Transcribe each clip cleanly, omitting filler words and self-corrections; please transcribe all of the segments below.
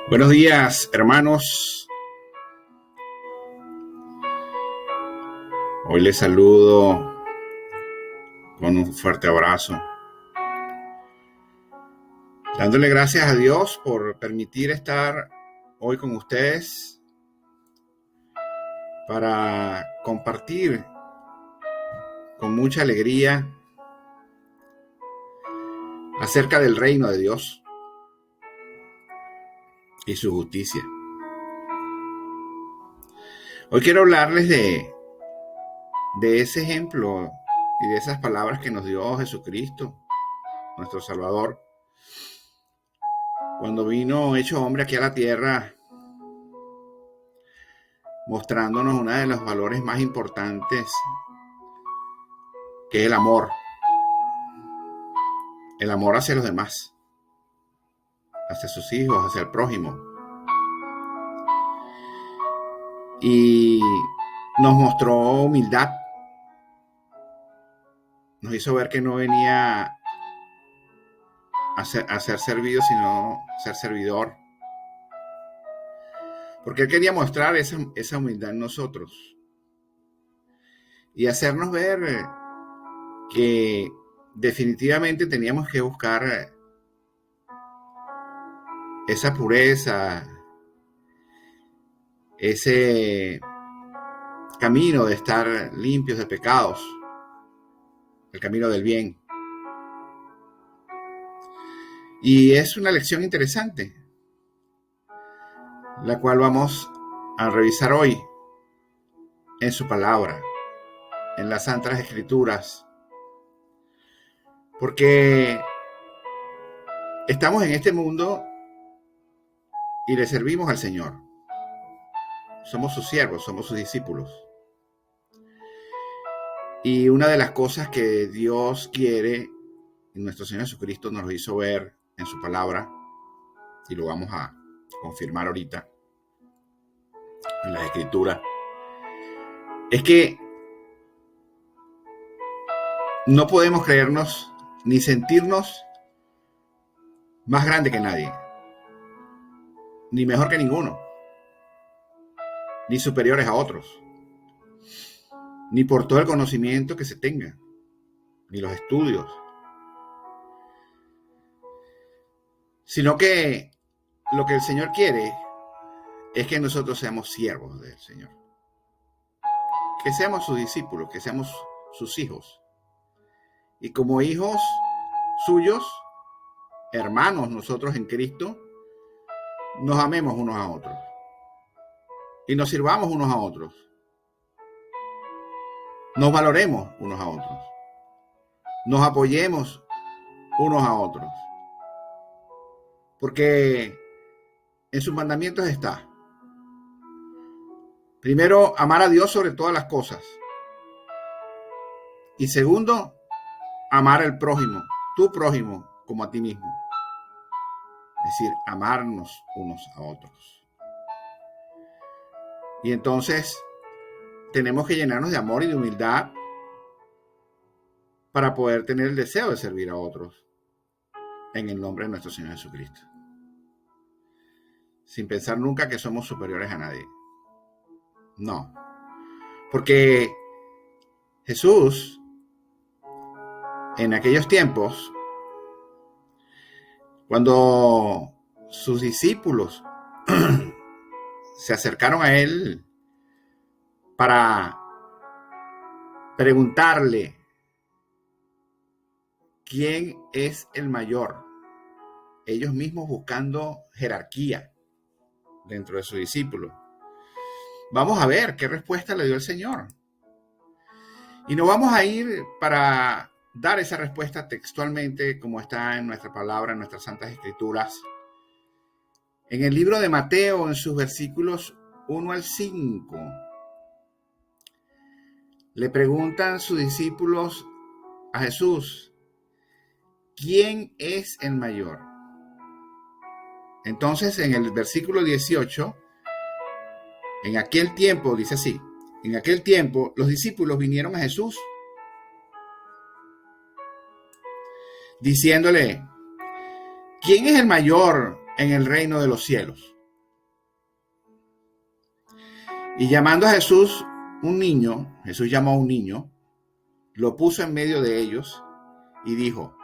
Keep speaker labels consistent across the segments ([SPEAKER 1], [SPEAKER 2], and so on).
[SPEAKER 1] Buenos días, hermanos. Hoy les saludo con un fuerte abrazo, dándole gracias a Dios por permitir estar hoy con ustedes para compartir con mucha alegría acerca del reino de Dios y su justicia. Hoy quiero hablarles de ese ejemplo y de esas palabras que nos dio Jesucristo, nuestro Salvador, cuando vino hecho hombre aquí a la tierra, mostrándonos uno de los valores más importantes, que es el amor hacia los demás, hacia sus hijos, hacia el prójimo. Y nos mostró humildad, nos hizo ver que no venía a ser servido, sino ser servidor, porque Él quería mostrar esa humildad en nosotros y hacernos ver que definitivamente teníamos que buscar esa pureza, ese camino de estar limpios de pecados, el camino del bien. Y es una lección interesante, la cual vamos a revisar hoy en su palabra, en las Santas Escrituras, porque estamos en este mundo y le servimos al Señor. Somos sus siervos, somos sus discípulos. Y una de las cosas que Dios quiere, y nuestro Señor Jesucristo nos lo hizo ver en su palabra, y lo vamos a confirmar ahorita en las Escrituras, es que no podemos creernos ni sentirnos más grande que nadie, ni mejor que ninguno, ni superiores a otros, ni por todo el conocimiento que se tenga, ni los estudios, sino que lo que el Señor quiere es que nosotros seamos siervos del Señor, que seamos sus discípulos, que seamos sus hijos, y como hijos suyos, hermanos nosotros en Cristo, nos amemos unos a otros y nos sirvamos unos a otros, nos valoremos unos a otros, nos apoyemos unos a otros, porque en sus mandamientos está, primero, amar a Dios sobre todas las cosas, y segundo, amar al prójimo, tu prójimo, como a ti mismo. Es decir, amarnos unos a otros. Y entonces tenemos que llenarnos de amor y de humildad para poder tener el deseo de servir a otros en el nombre de nuestro Señor Jesucristo, sin pensar nunca que somos superiores a nadie. No, porque Jesús en aquellos tiempos, cuando sus discípulos se acercaron a él para preguntarle quién es el mayor, ellos mismos buscando jerarquía dentro de sus discípulos, vamos a ver qué respuesta le dio el Señor. Y no vamos a ir para dar esa respuesta textualmente como está en nuestra palabra, en nuestras Santas Escrituras. En el libro de Mateo, en sus versículos 1 al 5, le preguntan sus discípulos a Jesús, ¿quién es el mayor? Entonces, en el versículo 18, en aquel tiempo, dice así, en aquel tiempo los discípulos vinieron a Jesús diciéndole, ¿quién es el mayor en el reino de los cielos? Y llamando a Jesús un niño, Jesús llamó a un niño, lo puso en medio de ellos y dijo: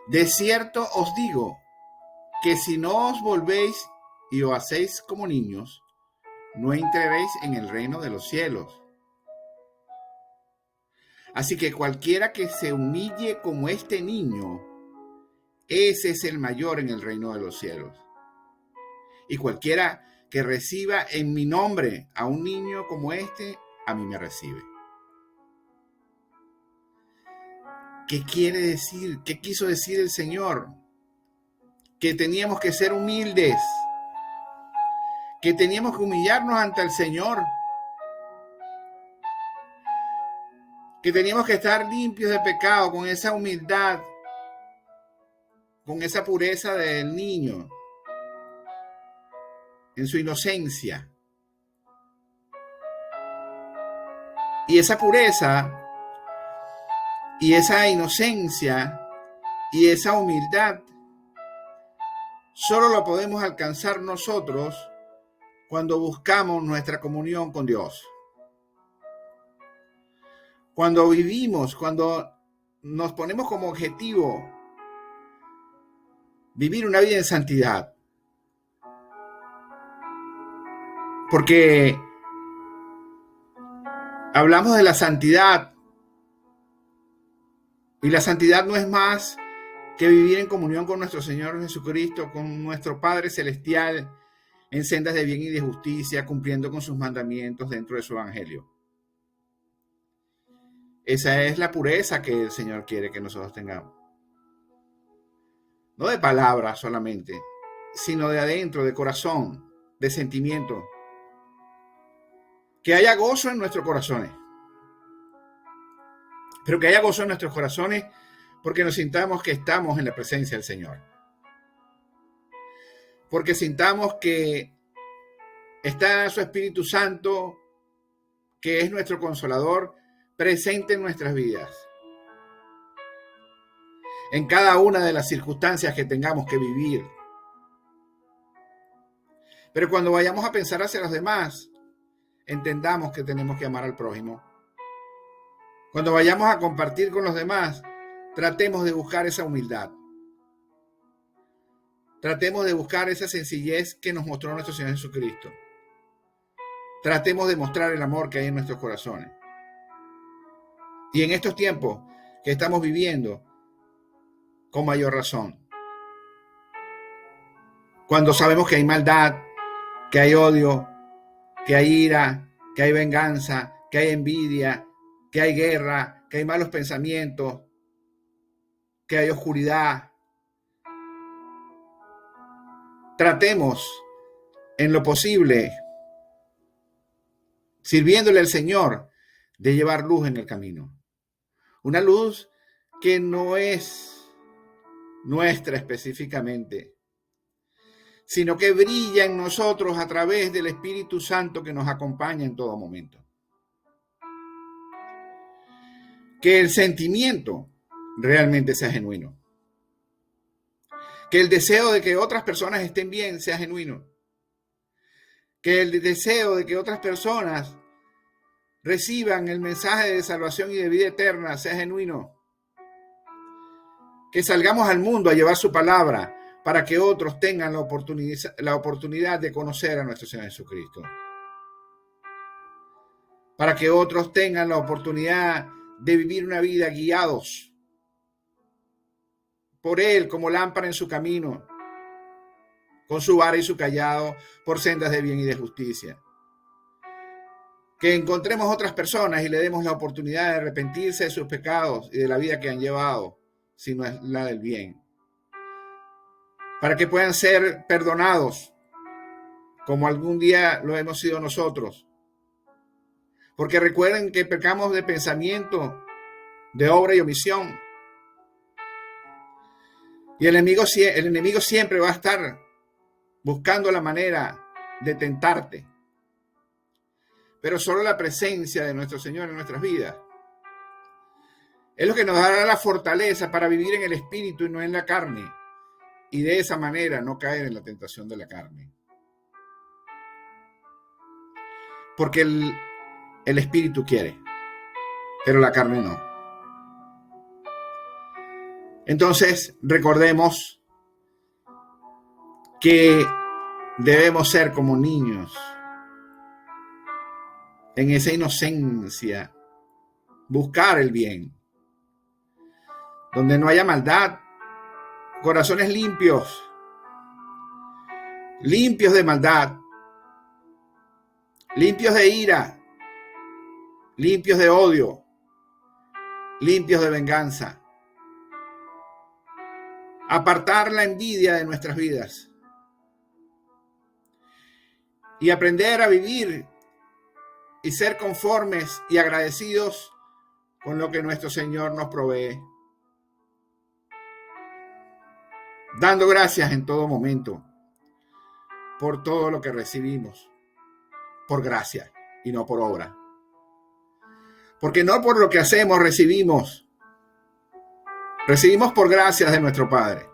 [SPEAKER 1] de cierto os digo que si no os volvéis y os hacéis como niños, no entraréis en el reino de los cielos. Así que cualquiera que se humille como este niño, ese es el mayor en el reino de los cielos. Y cualquiera que reciba en mi nombre a un niño como este, a mí me recibe. ¿Qué quiere decir? ¿Qué quiso decir el Señor? Que teníamos que ser humildes, que teníamos que humillarnos ante el Señor, que teníamos que estar limpios de pecado, con esa humildad, con esa pureza del niño, en su inocencia. Y esa pureza y esa inocencia y esa humildad solo lo podemos alcanzar nosotros cuando buscamos nuestra comunión con Dios. Cuando vivimos, cuando nos ponemos como objetivo vivir una vida en santidad. Porque hablamos de la santidad y la santidad no es más que vivir en comunión con nuestro Señor Jesucristo, con nuestro Padre Celestial, en sendas de bien y de justicia, cumpliendo con sus mandamientos dentro de su evangelio. Esa es la pureza que el Señor quiere que nosotros tengamos. No de palabras solamente, sino de adentro, de corazón, de sentimiento. Que haya gozo en nuestros corazones. Pero que haya gozo en nuestros corazones porque nos sintamos que estamos en la presencia del Señor. Porque sintamos que está su Espíritu Santo, que es nuestro consolador, presente en nuestras vidas. En cada una de las circunstancias que tengamos que vivir. Pero cuando vayamos a pensar hacia los demás, entendamos que tenemos que amar al prójimo. Cuando vayamos a compartir con los demás, tratemos de buscar esa humildad. Tratemos de buscar esa sencillez que nos mostró nuestro Señor Jesucristo. Tratemos de mostrar el amor que hay en nuestros corazones. Y en estos tiempos que estamos viviendo, con mayor razón. Cuando sabemos que hay maldad, que hay odio, que hay ira, que hay venganza, que hay envidia, que hay guerra, que hay malos pensamientos, que hay oscuridad. Tratemos en lo posible, sirviéndole al Señor, de llevar luz en el camino. Una luz que no es nuestra específicamente, sino que brilla en nosotros a través del Espíritu Santo que nos acompaña en todo momento. Que el sentimiento realmente sea genuino. Que el deseo de que otras personas estén bien sea genuino. Que el deseo de que otras personas reciban el mensaje de salvación y de vida eterna sea genuino. Que salgamos al mundo a llevar su palabra para que otros tengan la oportunidad de conocer a nuestro Señor Jesucristo. Para que otros tengan la oportunidad de vivir una vida guiados por Él como lámpara en su camino, con su vara y su cayado, por sendas de bien y de justicia. Que encontremos otras personas y le demos la oportunidad de arrepentirse de sus pecados y de la vida que han llevado, si no es la del bien. Para que puedan ser perdonados, como algún día lo hemos sido nosotros. Porque recuerden que pecamos de pensamiento, de obra y omisión. Y el enemigo siempre va a estar buscando la manera de tentarte. Pero solo la presencia de nuestro Señor en nuestras vidas es lo que nos dará la fortaleza para vivir en el Espíritu y no en la carne. Y de esa manera no caer en la tentación de la carne. porque el espíritu quiere, pero la carne no. Entonces, recordemos que debemos ser como niños, en esa inocencia, buscar el bien, donde no haya maldad, corazones limpios de maldad, limpios de ira, limpios de odio, limpios de venganza. Apartar la envidia de nuestras vidas y aprender a vivir y ser conformes y agradecidos con lo que nuestro Señor nos provee, dando gracias en todo momento por todo lo que recibimos, por gracia y no por obra. Porque no por lo que hacemos recibimos por gracias de nuestro Padre.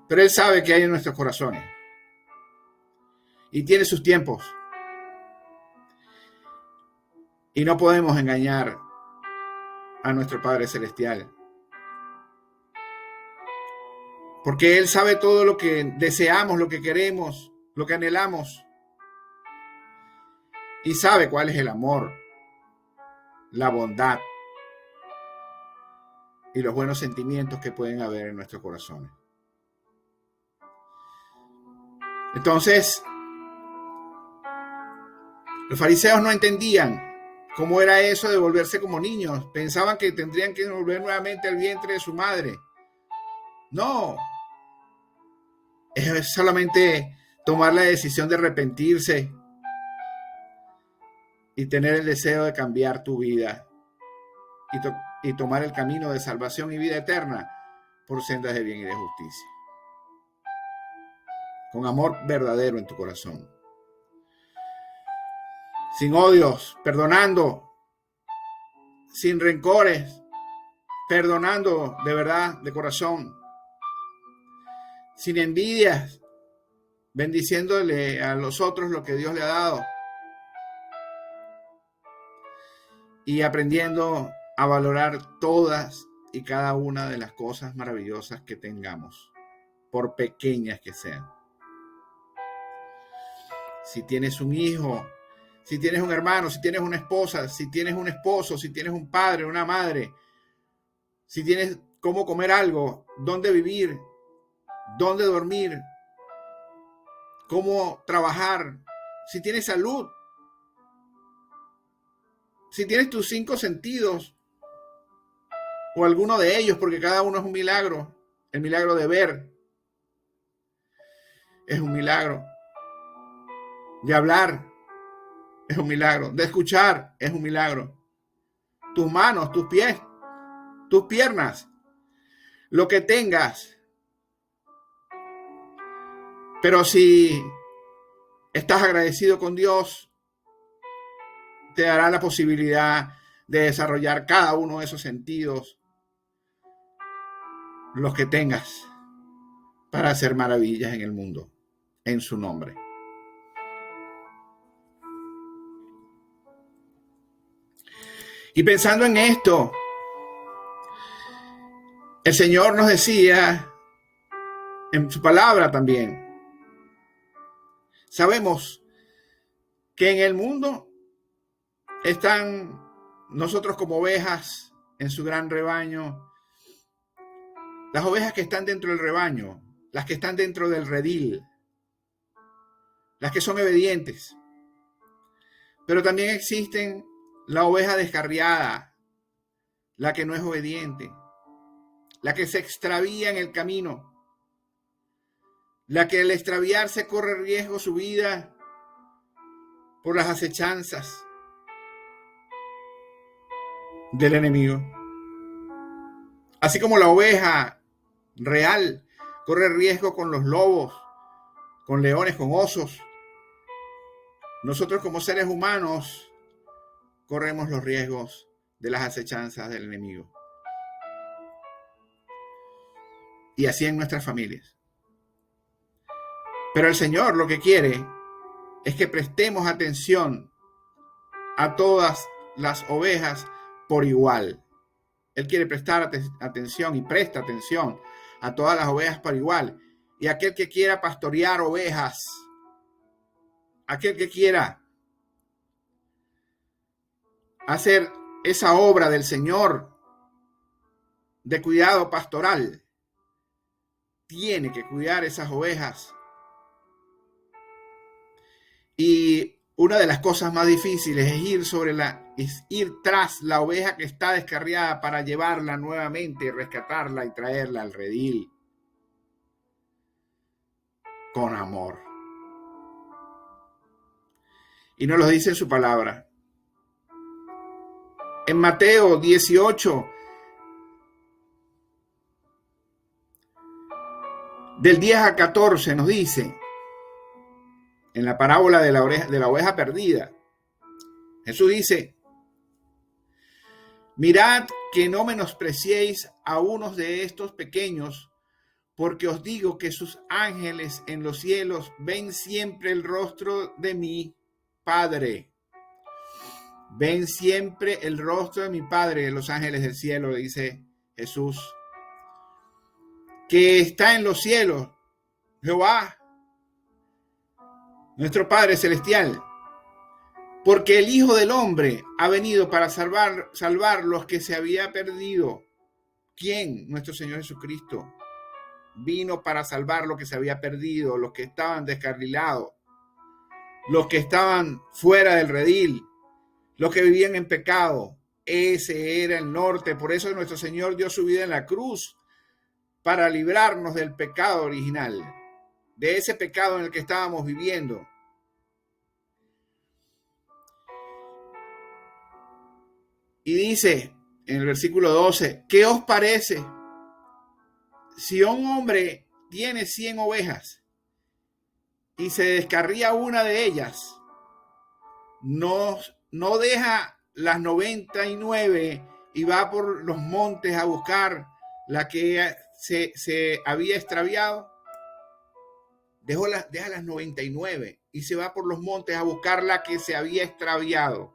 [SPEAKER 1] Pero Él sabe que hay en nuestros corazones y tiene sus tiempos. Y no podemos engañar a nuestro Padre Celestial. Porque Él sabe todo lo que deseamos, lo que queremos, lo que anhelamos. Y sabe cuál es el amor, la bondad y los buenos sentimientos que pueden haber en nuestros corazones. Entonces, los fariseos no entendían cómo era eso de volverse como niños. Pensaban que tendrían que volver nuevamente al vientre de su madre. No. Es solamente tomar la decisión de arrepentirse y tener el deseo de cambiar tu vida y tomar el camino de salvación y vida eterna por sendas de bien y de justicia. Con amor verdadero en tu corazón. Sin odios, perdonando, sin rencores, perdonando de verdad, de corazón, sin envidias, bendiciéndole a los otros lo que Dios le ha dado y aprendiendo a valorar todas y cada una de las cosas maravillosas que tengamos, por pequeñas que sean. Si tienes un hijo, si tienes un hermano, si tienes una esposa, si tienes un esposo, si tienes un padre, una madre, si tienes cómo comer algo, dónde vivir, dónde dormir, cómo trabajar, si tienes salud, si tienes tus 5 sentidos o alguno de ellos, porque cada uno es un milagro. El milagro de ver es un milagro, de hablar es un milagro, de escuchar es un milagro, tus manos, tus pies, tus piernas, lo que tengas. Pero si estás agradecido con Dios, te dará la posibilidad de desarrollar cada uno de esos sentidos, los que tengas, para hacer maravillas en el mundo, en su nombre. Y pensando en esto, el Señor nos decía en su palabra también, sabemos que en el mundo están nosotros como ovejas en su gran rebaño, las ovejas que están dentro del rebaño, las que están dentro del redil, las que son obedientes. Pero también existen la oveja descarriada, la que no es obediente, la que se extravía en el camino, la que al extraviarse corre riesgo su vida por las acechanzas del enemigo. Así como la oveja real corre riesgo con los lobos, con leones, con osos, nosotros como seres humanos corremos los riesgos de las acechanzas del enemigo. Y así en nuestras familias. Pero el Señor lo que quiere es que prestemos atención a todas las ovejas por igual. Él quiere prestar atención y presta atención a todas las ovejas por igual. Y aquel que quiera pastorear ovejas, aquel que quiera hacer esa obra del Señor de cuidado pastoral, tiene que cuidar esas ovejas. Y una de las cosas más difíciles es ir tras la oveja que está descarriada para llevarla nuevamente, rescatarla y traerla al redil con amor. Y nos lo dice en su palabra. En Mateo 18, del 10 al 14, nos dice, en la parábola de la oveja perdida, Jesús dice: mirad que no menospreciéis a unos de estos pequeños, porque os digo que sus ángeles en los cielos ven siempre el rostro de mi Padre. Ven siempre el rostro de mi Padre, los ángeles del cielo, dice Jesús, que está en los cielos, Jehová, nuestro Padre celestial. Porque el Hijo del Hombre ha venido para salvar los que se había perdido. ¿Quién? Nuestro Señor Jesucristo. Vino para salvar lo que se había perdido, los que estaban descarrilados, los que estaban fuera del redil, los que vivían en pecado. Ese era el norte. Por eso nuestro Señor dio su vida en la cruz, para librarnos del pecado original, de ese pecado en el que estábamos viviendo. Y dice en el versículo 12, ¿qué os parece si un hombre tiene 100 ovejas y se descarría una de ellas? No deja las 99 y va por los montes a buscar la que se había extraviado. Deja las 99 y se va por los montes a buscar la que se había extraviado.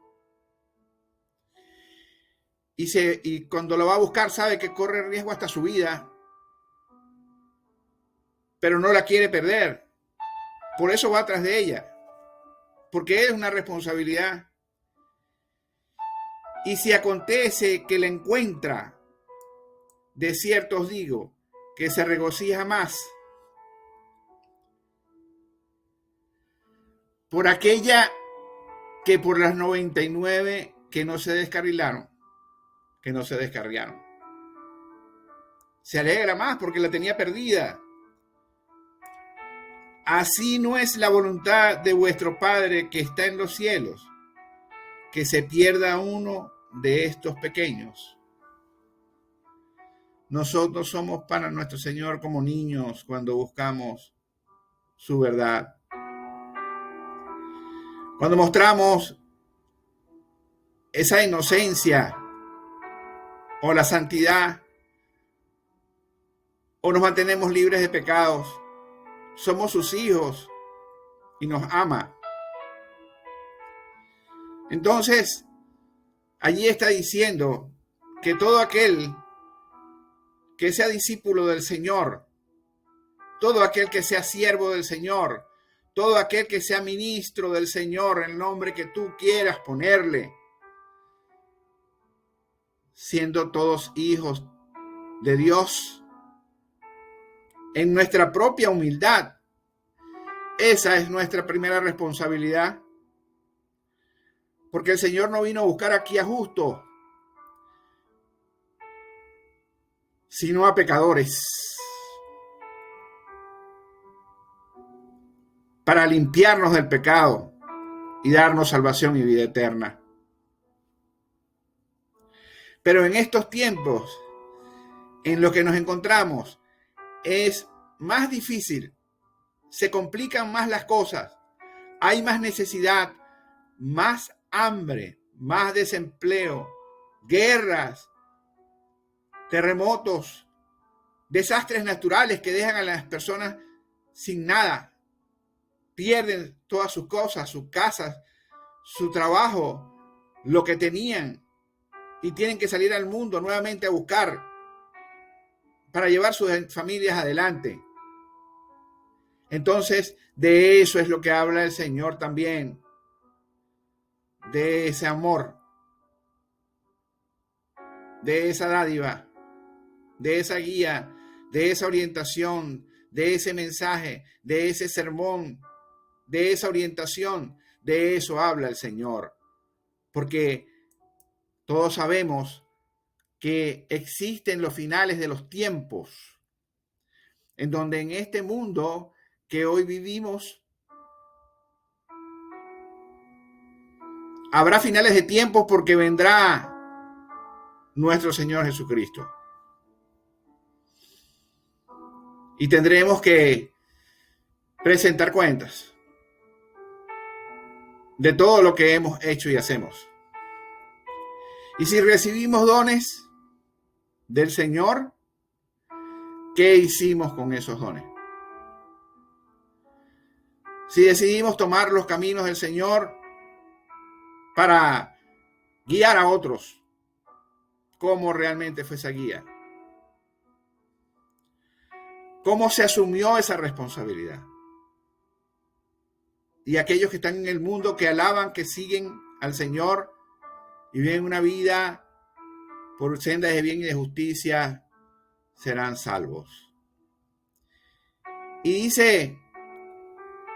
[SPEAKER 1] Y cuando lo va a buscar sabe que corre riesgo hasta su vida, pero no la quiere perder. Por eso va tras de ella, porque es una responsabilidad. Y si acontece que la encuentra, de cierto os digo, que se regocija más por aquella que por las 99 que no se descarrilaron, que no se descarriaron. Se alegra más porque la tenía perdida. Así no es la voluntad de vuestro Padre que está en los cielos, que se pierda uno de estos pequeños. Nosotros somos para nuestro Señor como niños cuando buscamos su verdad. Cuando mostramos esa inocencia o la santidad, o nos mantenemos libres de pecados, somos sus hijos y nos ama. Entonces, allí está diciendo que todo aquel que sea discípulo del Señor, todo aquel que sea siervo del Señor, todo aquel que sea ministro del Señor, el nombre que tú quieras ponerle, siendo todos hijos de Dios, en nuestra propia humildad. Esa es nuestra primera responsabilidad, porque el Señor no vino a buscar aquí a justos, sino a pecadores, para limpiarnos del pecado y darnos salvación y vida eterna. Pero en estos tiempos en los que nos encontramos es más difícil, se complican más las cosas, hay más necesidad, más hambre, más desempleo, guerras, terremotos, desastres naturales que dejan a las personas sin nada. pierden todas sus cosas, sus casas, su trabajo, lo que tenían, y tienen que salir al mundo nuevamente a buscar para llevar sus familias adelante. Entonces, de eso es lo que habla el Señor también, de ese amor, de esa dádiva, de esa guía, de esa orientación, de ese mensaje, de ese sermón, de esa orientación. De eso habla el Señor, porque todos sabemos que existen los finales de los tiempos, en donde en este mundo que hoy vivimos habrá finales de tiempos, porque vendrá nuestro Señor Jesucristo. Y tendremos que presentar cuentas de todo lo que hemos hecho y hacemos. Y si recibimos dones del Señor, ¿qué hicimos con esos dones? Si decidimos tomar los caminos del Señor para guiar a otros, ¿cómo realmente fue esa guía? ¿Cómo se asumió esa responsabilidad? Y aquellos que están en el mundo, que alaban, que siguen al Señor y viven una vida por sendas de bien y de justicia, serán salvos. Y dice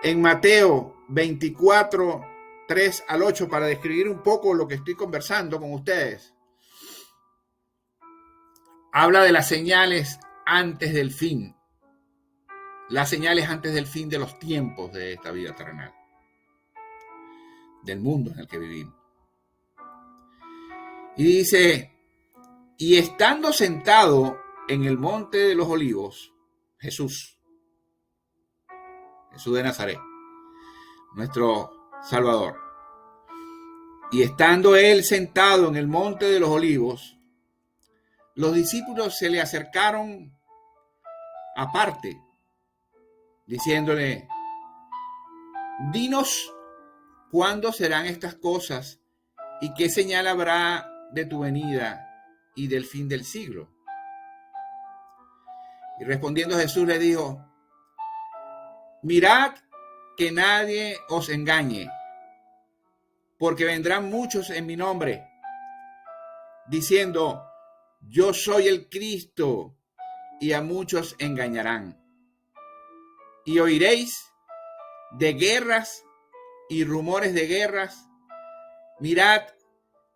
[SPEAKER 1] en Mateo 24, 3 al 8, para describir un poco lo que estoy conversando con ustedes, habla de las señales antes del fin. Las señales antes del fin de los tiempos de esta vida terrenal, del mundo en el que vivimos. Y dice, y estando sentado en el monte de los olivos, Jesús de Nazaret, nuestro Salvador, y estando él sentado en el monte de los olivos, los discípulos se le acercaron aparte, diciéndole, dinos cuándo serán estas cosas y qué señal habrá de tu venida y del fin del siglo. Y respondiendo Jesús le dijo, mirad que nadie os engañe, porque vendrán muchos en mi nombre, diciendo, yo soy el Cristo, y a muchos engañarán. Y oiréis de guerras y rumores de guerras. Mirad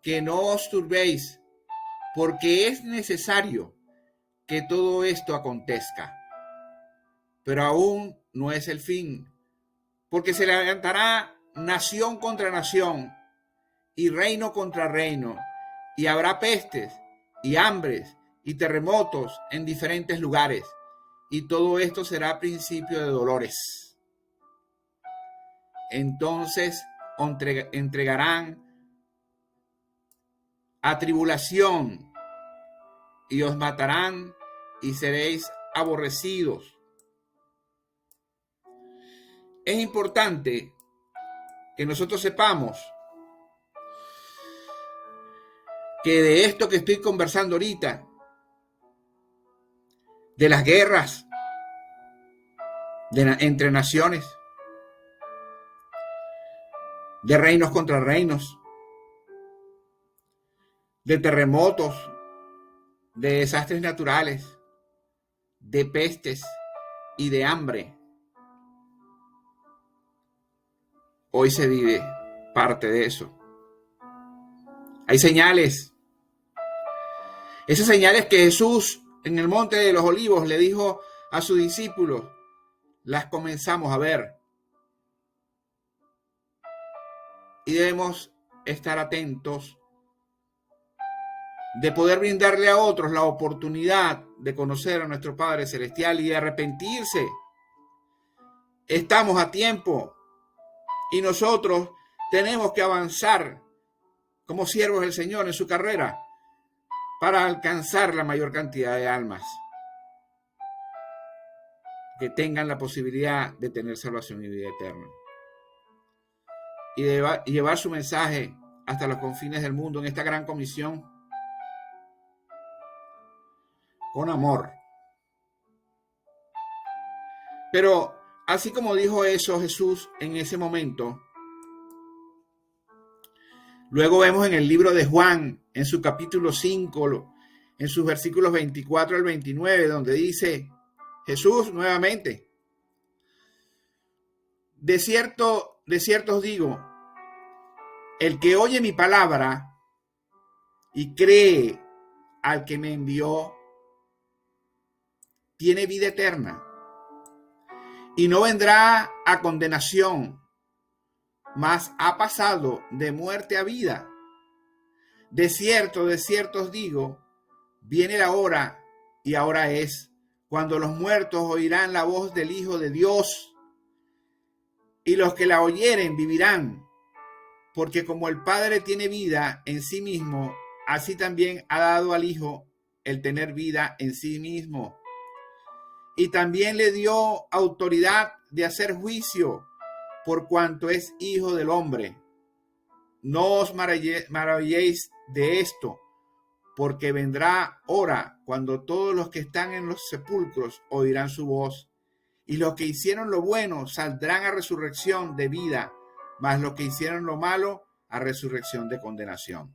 [SPEAKER 1] que no os turbéis, porque es necesario que todo esto acontezca. Pero aún no es el fin, porque se levantará nación contra nación y reino contra reino, y habrá pestes y hambres y terremotos en diferentes lugares, y todo esto será principio de dolores. Entonces entregarán a tribulación y os matarán y seréis aborrecidos. Es importante que nosotros sepamos que de esto que estoy conversando ahorita, de las guerras entre naciones, de reinos contra reinos, de terremotos, de desastres naturales, de pestes y de hambre, hoy se vive parte de eso. Hay señales. Esas señales que Jesús en el Monte de los Olivos le dijo a sus discípulos, las comenzamos a ver. Y debemos estar atentos de poder brindarle a otros la oportunidad de conocer a nuestro Padre Celestial y de arrepentirse. Estamos a tiempo y nosotros tenemos que avanzar como siervos del Señor en su carrera para alcanzar la mayor cantidad de almas. que tengan la posibilidad de tener salvación y vida eterna. Y llevar su mensaje hasta los confines del mundo en esta gran comisión con amor. Pero así como dijo eso Jesús en ese momento, luego vemos en el libro de Juan, en su capítulo 5, en sus versículos 24 al 29, donde dice Jesús nuevamente: de cierto os digo, el que oye mi palabra y cree al que me envió, tiene vida eterna y no vendrá a condenación, mas ha pasado de muerte a vida. De cierto os digo, viene la hora, y ahora es, cuando los muertos oirán la voz del Hijo de Dios, y los que la oyeren vivirán, porque como el Padre tiene vida en sí mismo, así también ha dado al Hijo el tener vida en sí mismo. Y también le dio autoridad de hacer juicio, por cuanto es Hijo del Hombre. No os maravilléis de esto, porque vendrá hora cuando todos los que están en los sepulcros oirán su voz, y los que hicieron lo bueno saldrán a resurrección de vida, mas los que hicieron lo malo a resurrección de condenación.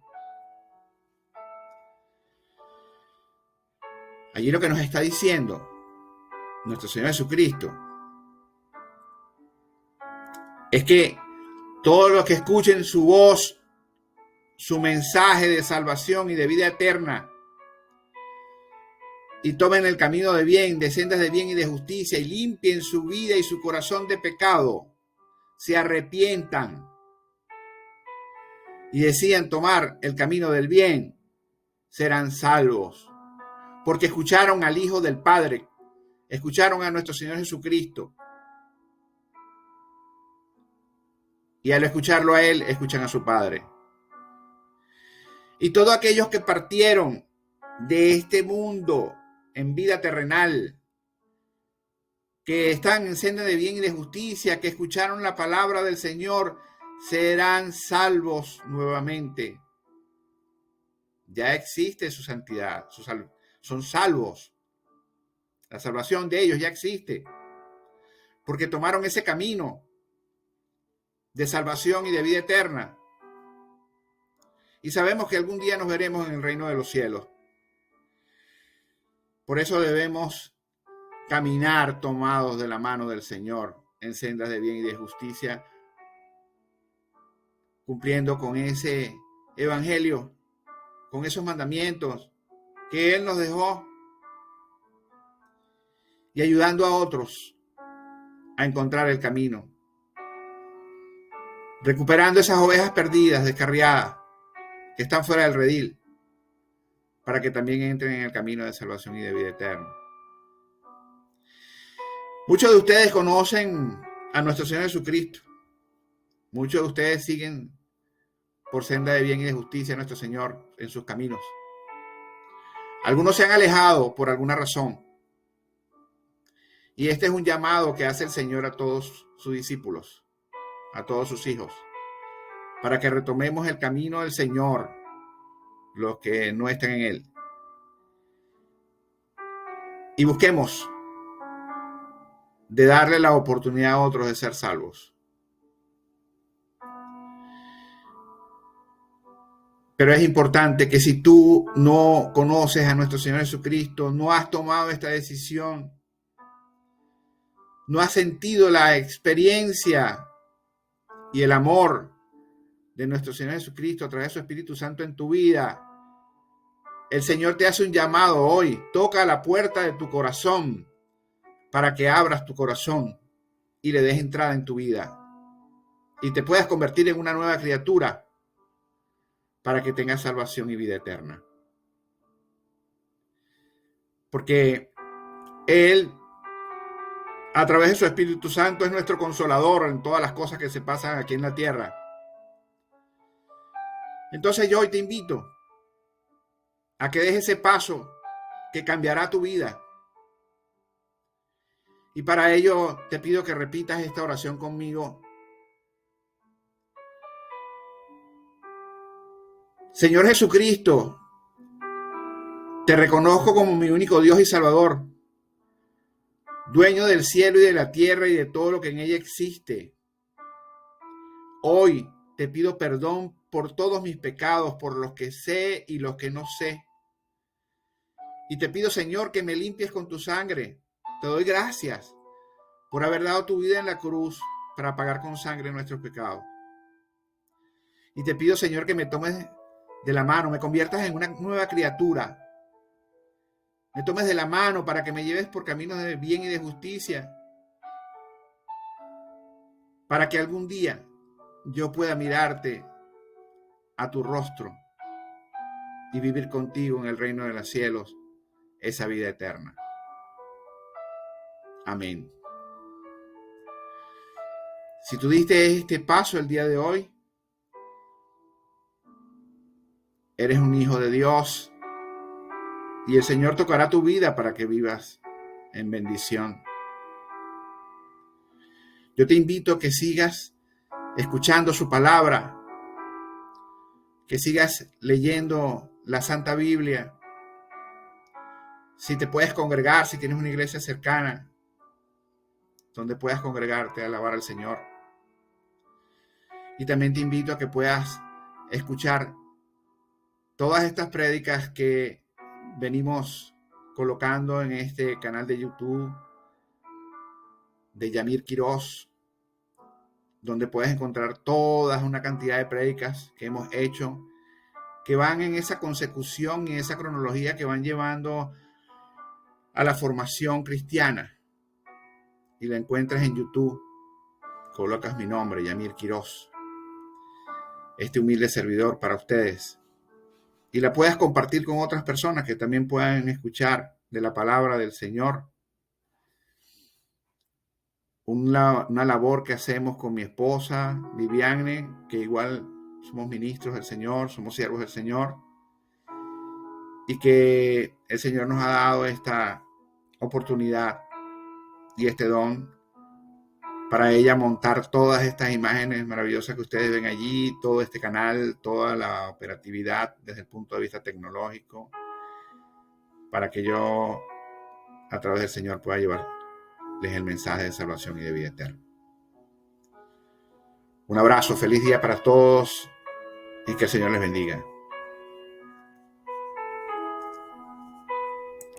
[SPEAKER 1] Allí lo que nos está diciendo nuestro Señor Jesucristo es que todos los que escuchen su voz, su mensaje de salvación y de vida eterna, y tomen el camino de bien, de sendas de bien y de justicia, y limpien su vida y su corazón de pecado, se arrepientan y decidan tomar el camino del bien, serán salvos, porque escucharon al Hijo del Padre, escucharon a nuestro Señor Jesucristo, y al escucharlo a Él, escuchan a su Padre. Y todos aquellos que partieron de este mundo en vida terrenal, que están en senda de bien y de justicia, que escucharon la palabra del Señor, serán salvos nuevamente. Ya existe su santidad, son salvos. La salvación de ellos ya existe, porque tomaron ese camino de salvación y de vida eterna. Y sabemos que algún día nos veremos en el reino de los cielos. Por eso debemos caminar tomados de la mano del Señor en sendas de bien y de justicia, cumpliendo con ese evangelio, con esos mandamientos que Él nos dejó, y ayudando a otros a encontrar el camino, recuperando esas ovejas perdidas, descarriadas, que están fuera del redil, para que también entren en el camino de salvación y de vida eterna. Muchos de ustedes conocen a nuestro Señor Jesucristo. Muchos de ustedes siguen por senda de bien y de justicia a nuestro Señor en sus caminos. Algunos se han alejado por alguna razón. Y este es un llamado que hace el Señor a todos sus discípulos, a todos sus hijos, para que retomemos el camino del Señor, los que no están en Él. Y busquemos de darle la oportunidad a otros de ser salvos. Pero es importante que si tú no conoces a nuestro Señor Jesucristo, no has tomado esta decisión, no has sentido la experiencia y el amor de nuestro Señor Jesucristo a través de su Espíritu Santo en tu vida, el Señor te hace un llamado hoy. Toca la puerta de tu corazón para que abras tu corazón y le des entrada en tu vida y te puedas convertir en una nueva criatura para que tengas salvación y vida eterna. Porque Él, a través de su Espíritu Santo, es nuestro consolador en todas las cosas que se pasan aquí en la tierra. Entonces yo hoy te invito a que des ese paso que cambiará tu vida Y para ello te pido que repitas esta oración conmigo. Señor Jesucristo, te reconozco como mi único Dios y Salvador, dueño del cielo y de la tierra y de todo lo que en ella existe. Hoy te pido perdón por todos mis pecados, por los que sé y los que no sé. Y te pido, Señor, que me limpies con tu sangre. Te doy gracias por haber dado tu vida en la cruz para pagar con sangre nuestros pecados. Y te pido, Señor, que me tomes de la mano, me conviertas en una nueva criatura. Me tomes de la mano para que me lleves por caminos de bien y de justicia, para que algún día yo pueda mirarte a tu rostro y vivir contigo en el reino de los cielos esa vida eterna. Amén. Si tú diste este paso el día de hoy, eres un hijo de Dios y el Señor tocará tu vida para que vivas en bendición. Yo te invito a que sigas escuchando su palabra, que sigas leyendo la Santa Biblia. Si te puedes congregar, si tienes una iglesia cercana donde puedas congregarte a alabar al Señor. Y también te invito a que puedas escuchar todas estas prédicas que venimos colocando en este canal de YouTube de Yamir Quiroz, donde puedes encontrar toda una cantidad de prédicas que hemos hecho, que van en esa consecución y esa cronología que van llevando a la formación cristiana. Y la encuentras en YouTube, colocas mi nombre, Yamir Quiroz, este humilde servidor para ustedes. Y la puedas compartir con otras personas que también puedan escuchar de la palabra del Señor. Una labor que hacemos con mi esposa, Viviane, que igual somos ministros del Señor, somos siervos del Señor, y que el Señor nos ha dado esta oportunidad y este don para ella montar todas estas imágenes maravillosas que ustedes ven allí, todo este canal, toda la operatividad desde el punto de vista tecnológico, para que yo a través del Señor pueda llevarles el mensaje de salvación y de vida eterna. Un abrazo, feliz día para todos y que el Señor les bendiga.